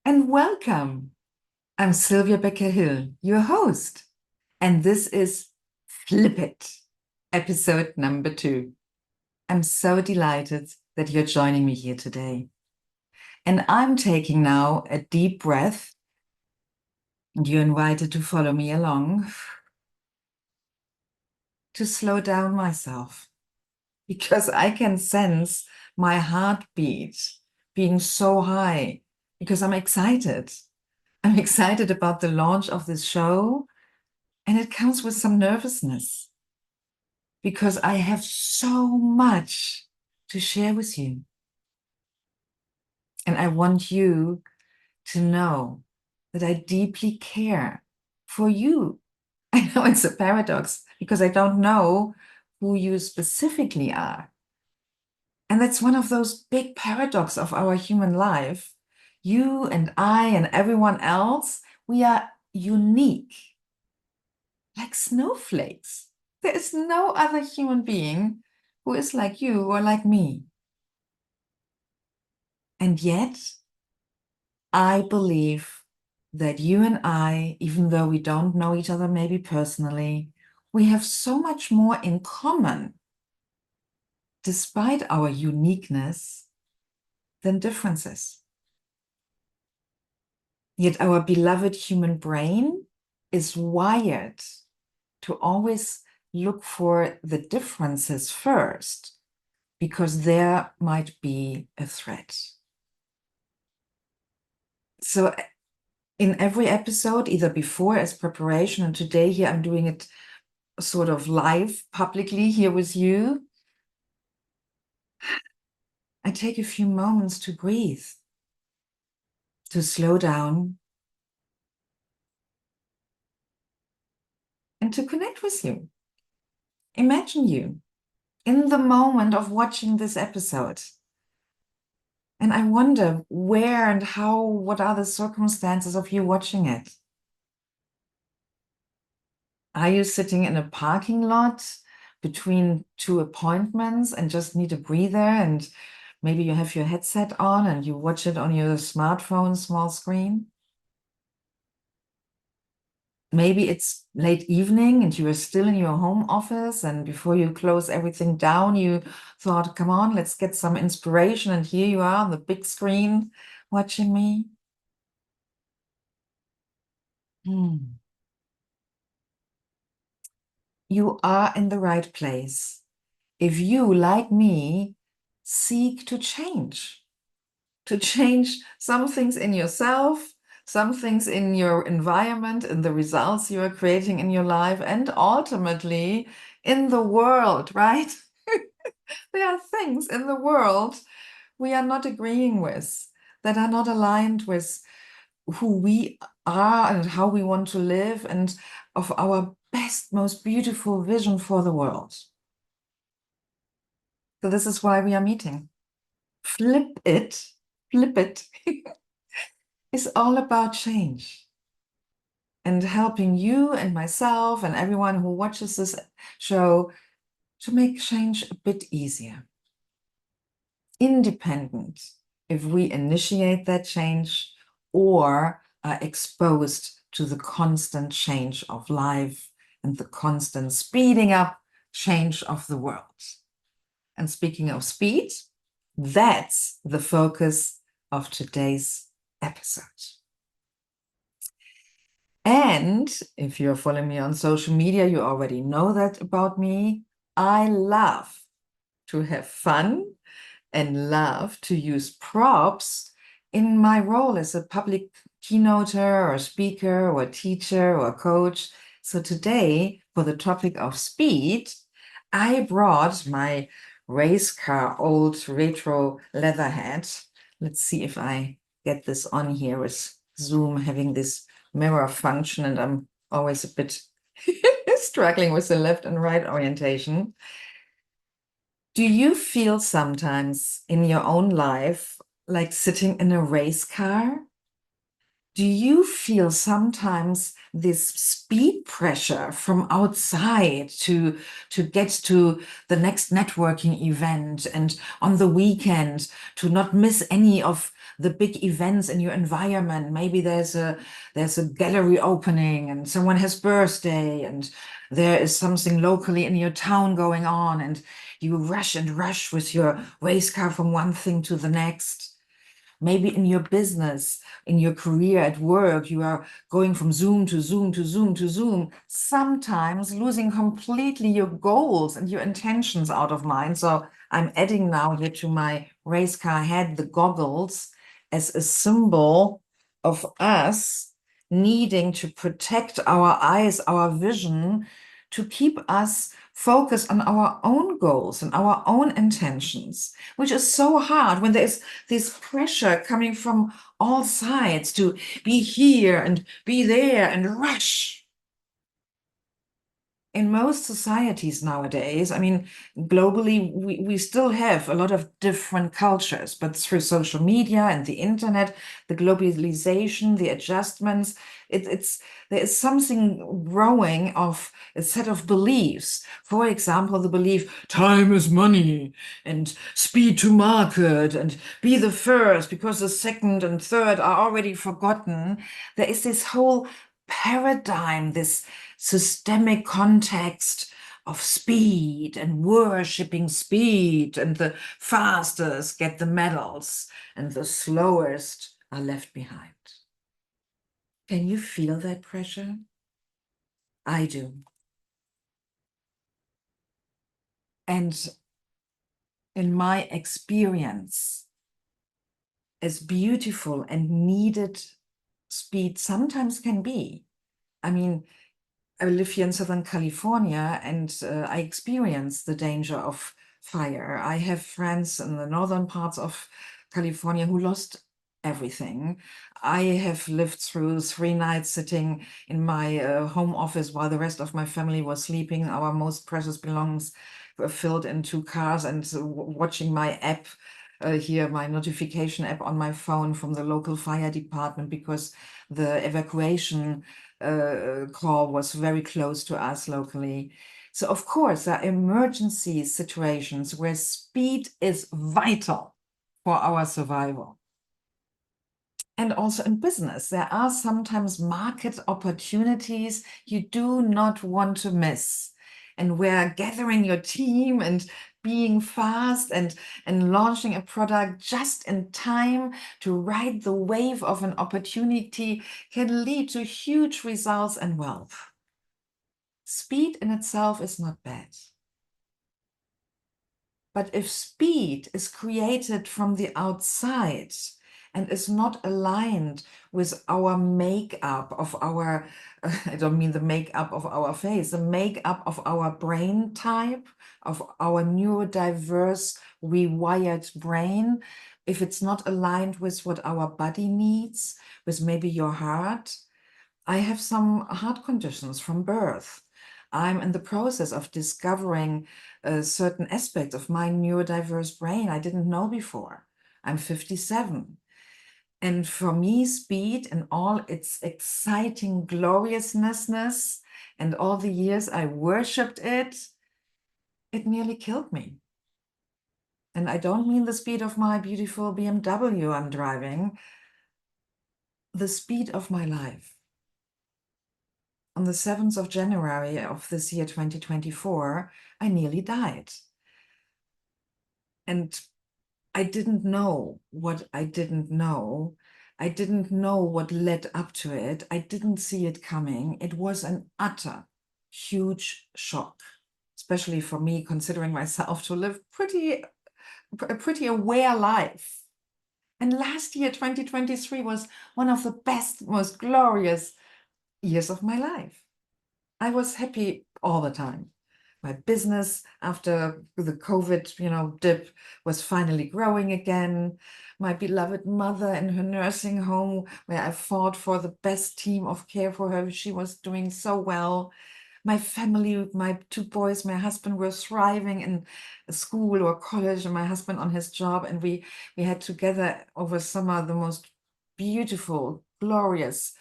and welcome. I'm Sylvia Becker-Hill, your host, and this is Flip It, episode number 2. I'm so delighted that you're joining me here today. And I'm taking now a deep breath, and you're invited to follow me along to slow down myself because I can sense my heartbeat being so high because I'm excited. I'm excited about the launch of this show, and it comes with some nervousness because I have so much to share with you. And I want you to know that I deeply care for you. I know it's a paradox because I don't know who you specifically are. And that's one of those big paradoxes of our human life. You and I and everyone else, we are unique, like snowflakes. There is no other human being who is like you or like me. And yet, I believe that you and I, even though we don't know each other maybe personally, we have so much more in common, despite our uniqueness, than differences. Yet our beloved human brain is wired to always look for the differences first, because there might be a threat. So in every episode, either before as preparation, and today here I'm doing it sort of live publicly here with you, I take a few moments to breathe, to slow down, and to connect with you. Imagine you in the moment of watching this episode. And I wonder where and how, what are the circumstances of you watching it? Are you sitting in a parking lot between two appointments and just need a breather, and maybe you have your headset on and you watch it on your smartphone, small screen? Maybe it's late evening and you are still in your home office, and before you close everything down, you thought, come on, let's get some inspiration. And here you are on the big screen watching me. You are in the right place if you, like me, seek to change some things in yourself, some things in your environment, and the results you are creating in your life, and ultimately in the world, right? There are things in the world we are not agreeing with, that are not aligned with who we are and how we want to live, and of our best, most beautiful vision for the world. So this is why we are meeting. Flip it is all about change and helping you and myself and everyone who watches this show to make change a bit easier. Independent if we initiate that change or are exposed to the constant change of life and the constant speeding up change of the world. And speaking of speed, that's the focus of today's episode. And if you're following me on social media, you already know that about me. I love to have fun and love to use props in my role as a public keynoter or speaker or teacher or coach. So today, for the topic of speed, I brought my race car old retro leather hat. Let's see if I get this on here with Zoom having this mirror function, and I'm always a bit struggling with the left and right orientation. Do you feel sometimes in your own life like sitting in a race car Do you feel sometimes this speed pressure from outside to get to the next networking event, and on the weekend to not miss any of the big events in your environment? Maybe there's a gallery opening and someone has birthday and there is something locally in your town going on, and you rush and rush with your race car from one thing to the next. Maybe in your business, in your career at work, you are going from Zoom to Zoom to Zoom to Zoom, sometimes losing completely your goals and your intentions out of mind. So I'm adding now here to my race car head the goggles as a symbol of us needing to protect our eyes, our vision, to keep us focused on our own goals and our own intentions, which is so hard when there is this pressure coming from all sides to be here and be there and rush. In most societies nowadays, I mean, globally, we still have a lot of different cultures, but through social media and the internet, the globalization, the adjustments, there is something growing of a set of beliefs. For example, the belief time is money and speed to market and be the first because the second and third are already forgotten. There is this whole paradigm, this systemic context of speed and worshipping speed, and the fastest get the medals and the slowest are left behind. Can you feel that pressure? I do. And in my experience, as beautiful and needed speed sometimes can be, I mean, I live here in Southern California, and I experience the danger of fire. I have friends in the northern parts of California who lost everything. I have lived through 3 nights sitting in my home office while the rest of my family was sleeping. Our most precious belongings were filled in 2 cars, and watching my app here, my notification app on my phone from the local fire department, because the evacuation call was very close to us locally. So of course, there are emergency situations where speed is vital for our survival. And also in business, there are sometimes market opportunities you do not want to miss, and where gathering your team and being fast and launching a product just in time to ride the wave of an opportunity can lead to huge results and wealth. Speed in itself is not bad. But if speed is created from the outside and is not aligned with our makeup of our, I don't mean the makeup of our face, the makeup of our brain type, of our neurodiverse, rewired brain, if it's not aligned with what our body needs, with maybe your heart. I have some heart conditions from birth. I'm in the process of discovering certain aspects of my neurodiverse brain I didn't know before. I'm 57. And for me, speed and all its exciting gloriousness and all the years I worshipped it nearly killed me. And I don't mean the speed of my beautiful BMW I'm driving, the speed of my life. On the 7th of January of this year, 2024, I nearly died. And I didn't know what I didn't know. I didn't know what led up to it. I didn't see it coming. It was an utter, huge shock, especially for me, considering myself to live a pretty aware life. And last year, 2023, was one of the best, most glorious years of my life. I was happy all the time. My business after the COVID, dip was finally growing again. My beloved mother in her nursing home, where I fought for the best team of care for her, she was doing so well. My family, my 2 boys, my husband were thriving in school or college, and my husband on his job. And we had together over summer the most beautiful glorious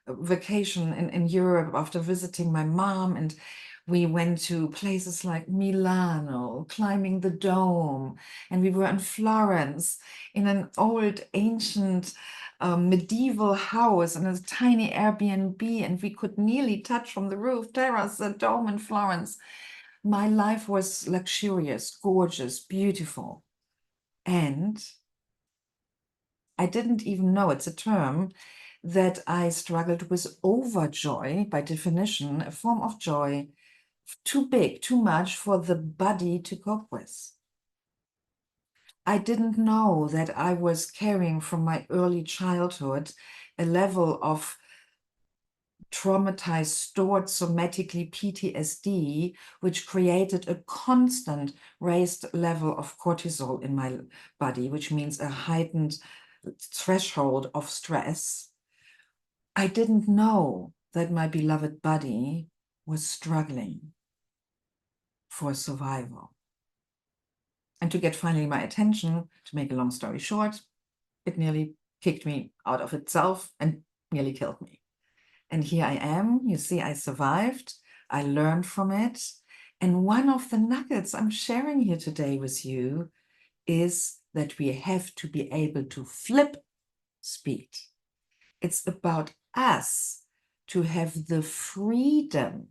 vacation in Europe after visiting my mom, and we went to places like Milano, climbing the Dome, and we were in Florence in an old ancient medieval house in a tiny Airbnb, and we could nearly touch from the roof terrace the Dome in Florence. My life was luxurious, gorgeous, beautiful. And I didn't even know, it's a term, that I struggled with overjoy, by definition, a form of joy too big, too much for the body to cope with. I didn't know that I was carrying from my early childhood a level of traumatized, stored somatically PTSD, which created a constant raised level of cortisol in my body, which means a heightened threshold of stress. I didn't know that my beloved body was struggling for survival. And to get finally my attention, to make a long story short, it nearly kicked me out of itself and nearly killed me. And here I am. You see, I survived. I learned from it. And one of the nuggets I'm sharing here today with you is that we have to be able to flip speed. It's about us to have the freedom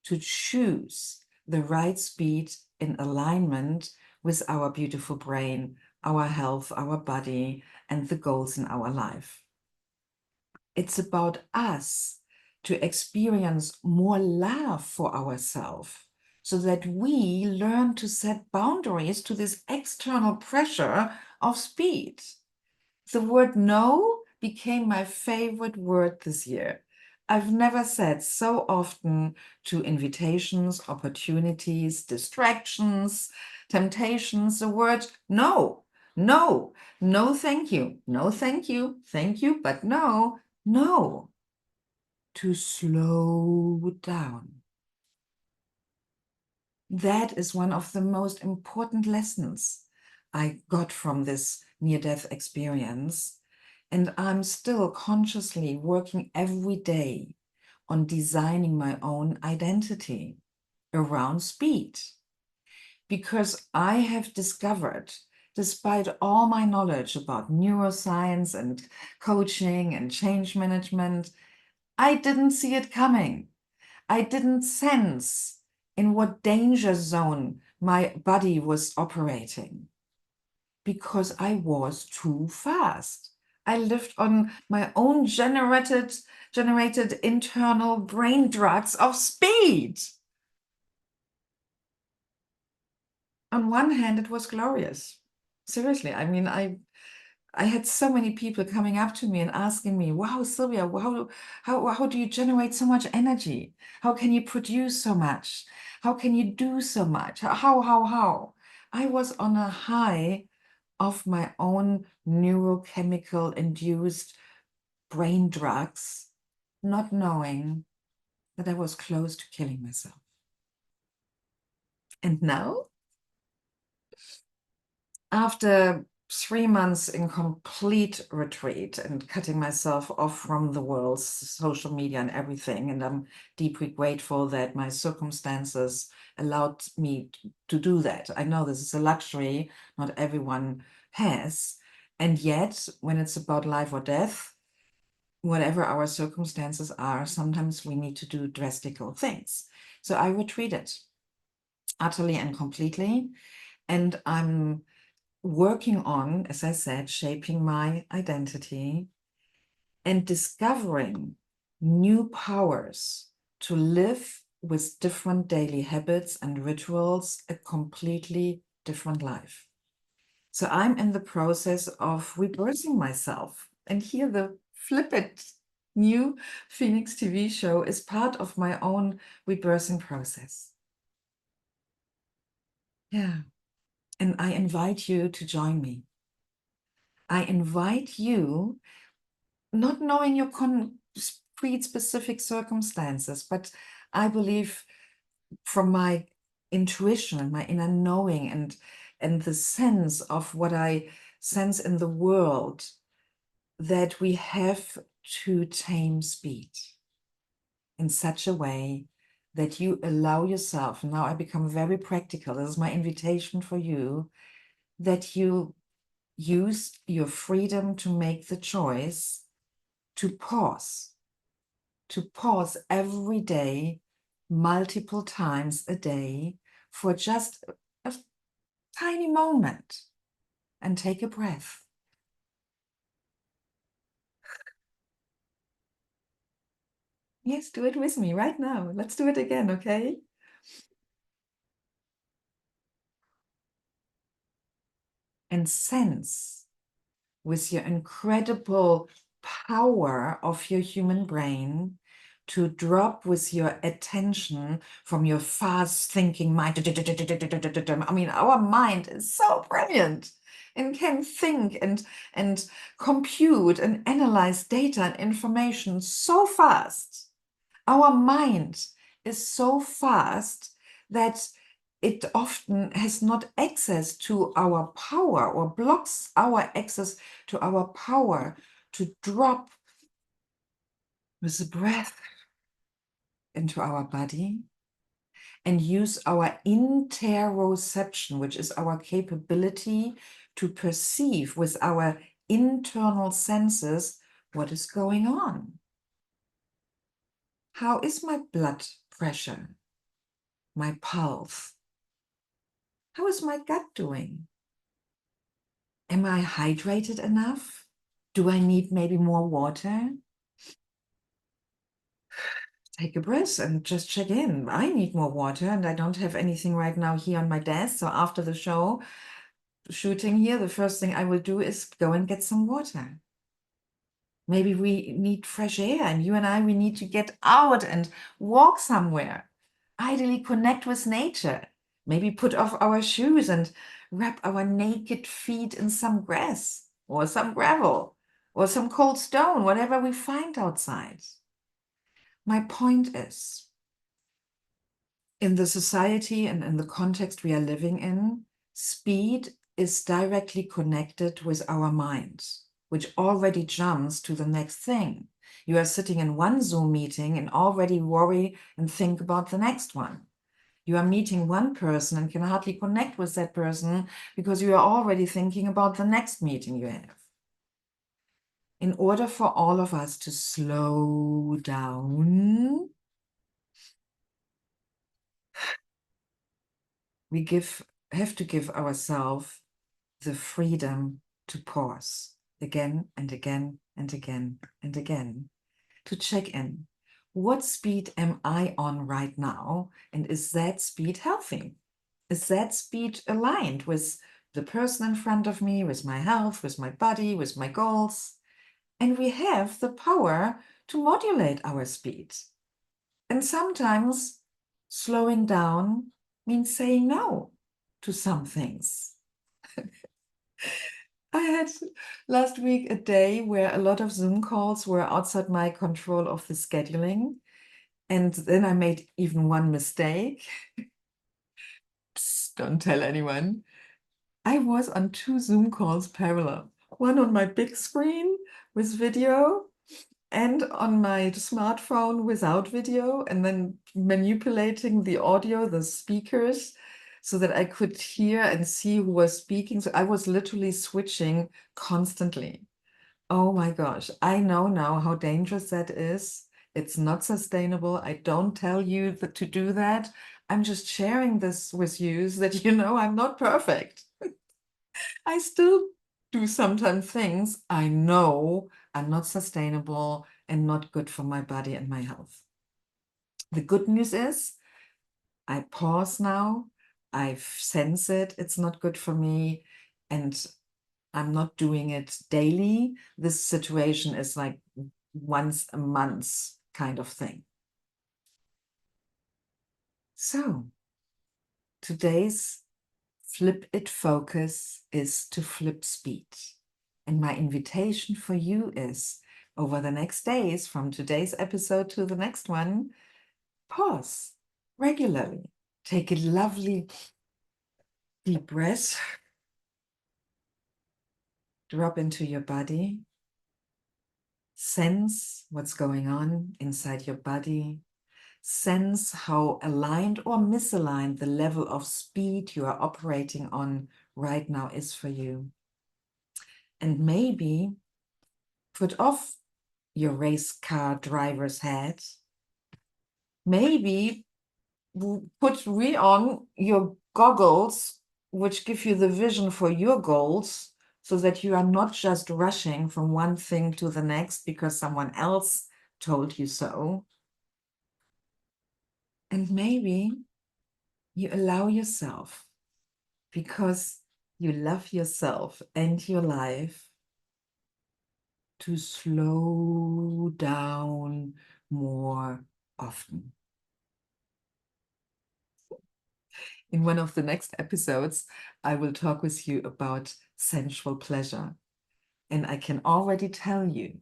to choose the right speed in alignment with our beautiful brain, our health, our body, and the goals in our life. It's about us to experience more love for ourselves so that we learn to set boundaries to this external pressure of speed. The word no became my favorite word this year. I've never said so often to invitations, opportunities, distractions, temptations, the word no, no, no, thank you, no, thank you, but no, no. To slow down. That is one of the most important lessons I got from this near-death experience. And I'm still consciously working every day on designing my own identity around speed. Because I have discovered, despite all my knowledge about neuroscience and coaching and change management, I didn't see it coming. I didn't sense in what danger zone my body was operating because I was too fast. I lived on my own generated internal brain drugs of speed. On one hand, it was glorious. Seriously, I mean, I had so many people coming up to me and asking me, wow, Sylvia, how do you generate so much energy? How can you produce so much? How can you do so much? How? I was on a high of my own neurochemical induced brain drugs, not knowing that I was close to killing myself. And now, after 3 months in complete retreat and cutting myself off from the world, social media and everything, and I'm deeply grateful that my circumstances allowed me to do that. I know this is a luxury not everyone has. And yet, when it's about life or death, whatever our circumstances are, sometimes we need to do drastic things. So I retreated utterly and completely. And I'm working on, as I said, shaping my identity and discovering new powers to live with different daily habits and rituals, a completely different life. So I'm in the process of rebirthing myself. And here the Flip It new Phoenix TV show is part of my own rebirthing process. Yeah. And I invite you to join me. I invite you, not knowing your concrete specific circumstances, but I believe from my intuition and my inner knowing and the sense of what I sense in the world, that we have to tame speed in such a way that you allow yourself, now I become very practical, this is my invitation for you, that you use your freedom to make the choice to pause every day, multiple times a day, for just a tiny moment, and take a breath. Yes, do it with me right now. Let's do it again, okay? And sense with your incredible power of your human brain to drop with your attention from your fast thinking mind. I mean, our mind is so brilliant and can think and compute and analyze data and information so fast. Our mind is so fast that it often has not access to our power, or blocks our access to our power to drop with the breath into our body and use our interoception, which is our capability to perceive with our internal senses what is going on. How is my blood pressure? My pulse? How is my gut doing? Am I hydrated enough? Do I need maybe more water? Take a breath and just check in. I need more water and I don't have anything right now here on my desk. So after the show, shooting here, the first thing I will do is go and get some water. Maybe we need fresh air, and you and I, we need to get out and walk somewhere. Ideally connect with nature. Maybe put off our shoes and wrap our naked feet in some grass or some gravel or some cold stone, whatever we find outside. My point is, in the society and in the context we are living in, speed is directly connected with our minds, which already jumps to the next thing. You are sitting in one Zoom meeting and already worry and think about the next one. You are meeting one person and can hardly connect with that person because you are already thinking about the next meeting you have. In order for all of us to slow down, we have to give ourselves the freedom to pause again and again and again and again, to check in. What speed am I on right now? And is that speed healthy? Is that speed aligned with the person in front of me, with my health, with my body, with my goals? And we have the power to modulate our speed. And sometimes slowing down means saying no to some things. I had last week a day where a lot of Zoom calls were outside my control of the scheduling. And then I made even one mistake. Psst, don't tell anyone. I was on 2 Zoom calls parallel. One on my big screen with video and on my smartphone without video, and then manipulating the audio, the speakers, so that I could hear and see who was speaking. So I was literally switching constantly. Oh my gosh, I know now how dangerous that is. It's not sustainable. I don't tell you to do that. I'm just sharing this with you so that you know I'm not perfect. I still do sometimes things I know are not sustainable and not good for my body and my health. The good news is I pause now. I sense it. It's not good for me. And I'm not doing it daily. This situation is like once a month kind of thing. So today's Flip It focus is to flip speed. And my invitation for you is, over the next days, from today's episode to the next one, pause regularly. Take a lovely deep breath. Drop into your body. Sense what's going on inside your body. Sense how aligned or misaligned the level of speed you are operating on right now is for you. And maybe put off your race car driver's hat. Maybe put on your goggles, which give you the vision for your goals, so that you are not just rushing from one thing to the next because someone else told you so. And maybe you allow yourself, because you love yourself and your life, to slow down more often. In one of the next episodes, I will talk with you about sensual pleasure. And I can already tell you,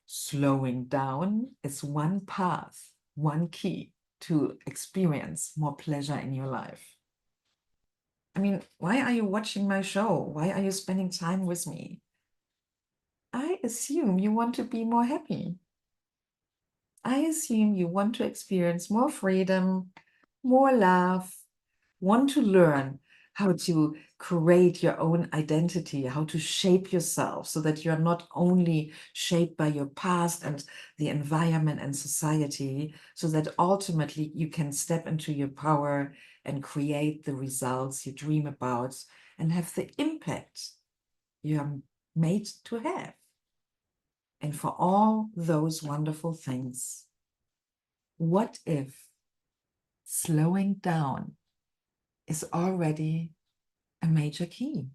slowing down is one path, one key to experience more pleasure in your life. I mean, why are you watching my show? Why are you spending time with me? I assume you want to be more happy. I assume you want to experience more freedom, more love, want to learn how to create your own identity, how to shape yourself so that you're not only shaped by your past and the environment and society, so that ultimately you can step into your power and create the results you dream about and have the impact you are made to have. And for all those wonderful things, what if slowing down is already a major key?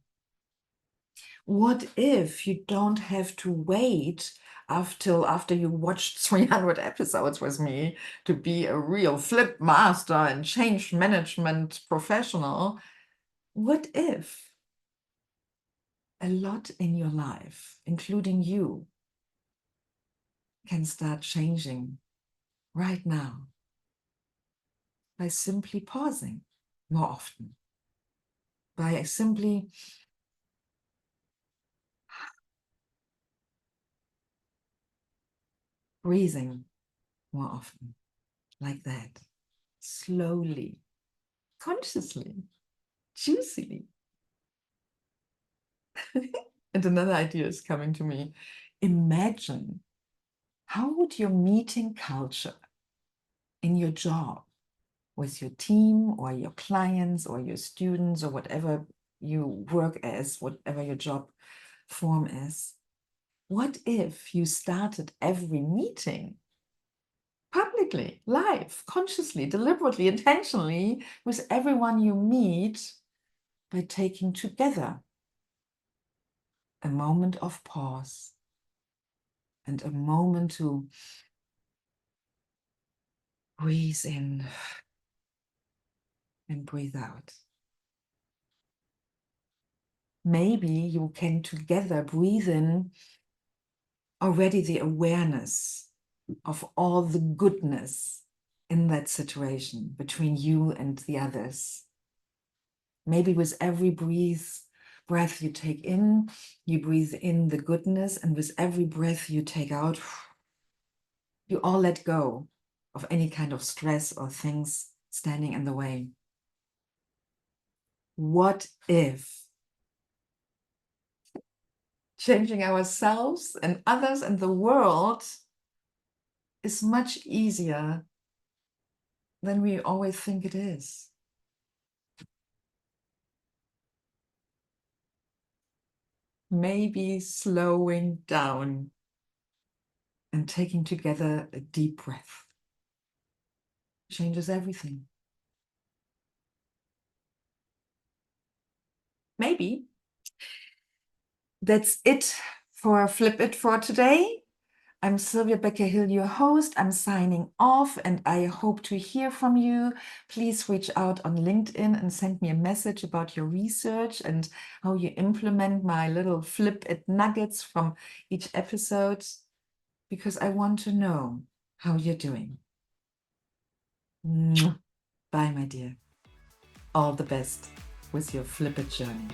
What if you don't have to wait after you watched 300 episodes with me to be a real flip master and change management professional? What if a lot in your life, including you, can start changing right now by simply pausing more often, by simply breathing more often, like that, slowly, consciously, juicily. And another idea is coming to me. Imagine, how would your meeting culture in your job, with your team or your clients or your students or whatever you work as, whatever your job form is, what if you started every meeting publicly, live, consciously, deliberately, intentionally, with everyone you meet, by taking together a moment of pause and a moment to breathe in and breathe out? Maybe you can together breathe in already the awareness of all the goodness in that situation between you and the others. Maybe with every breath you take in, you breathe in the goodness, and with every breath you take out, you all let go of any kind of stress or things standing in the way. What if changing ourselves and others and the world is much easier than we always think it is? Maybe slowing down and taking together a deep breath changes everything. Maybe that's it for Flip It for today. I'm Sylvia Becker-Hill, your host. I'm signing off, and I hope to hear from you. Please reach out on LinkedIn and send me a message about your research and how you implement my little Flip It nuggets from each episode, because I want to know how you're doing. Mwah. Bye, my dear. All the best with your Flip It journey.